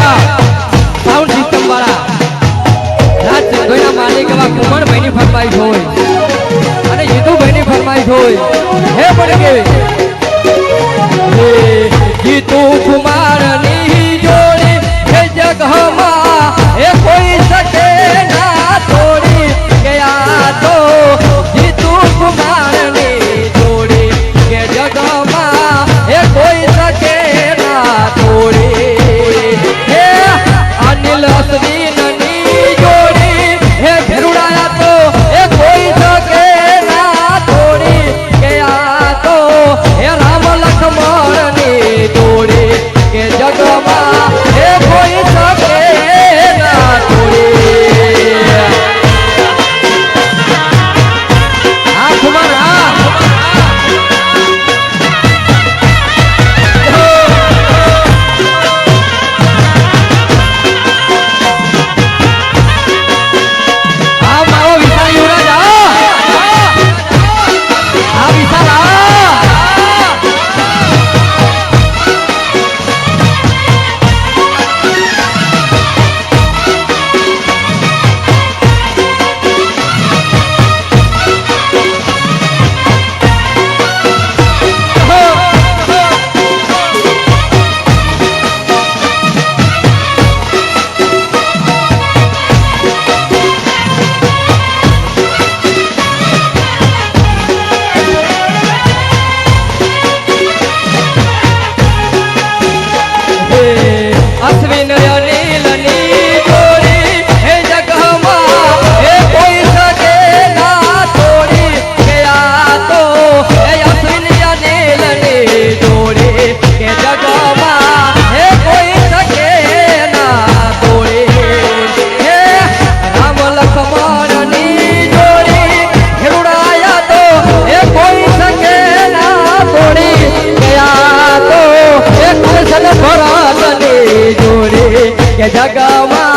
એવા sound system વાળા રાજભાઈના માલિક એવા કુમારભાઈ ની ફરમાઈશ હોય અને યદુભાઈ ની ફરમાઈશ હોય હે પણ કે જીતુ કુમાર ની જોડી હે જગમાં એ કોઈ શકે ના તોડી ગયા તો જીતુ કુમાર ની જોડી કે જગમાં એ કોઈ શકે ના તોડી હે અનિલ અસરીન ની જોડી હે ભેરુડાયા તો એ કોઈ શકે ના તોડી ગયા તો હે રામ લક્ષ્મણ ની જોડી કે જગમાં એ કોઈ શકે ના તોડી આ કુમાર અશ્વિન અનિલ ની જોડી હે જગમાં એ કોઈ શકે ના તોડી ગયા તો હે અશ્વિન અનિલ ની જોડી કે જગમાં એ કોઈ શકે ના તોડી હે રામ લક્ષ્મણ ની જોડી ખેરુડાયા તો એ કોઈ શકે ના તોડી ગયા તો એ કૃષ્ણ ભરત ની જોડી કે જગમાં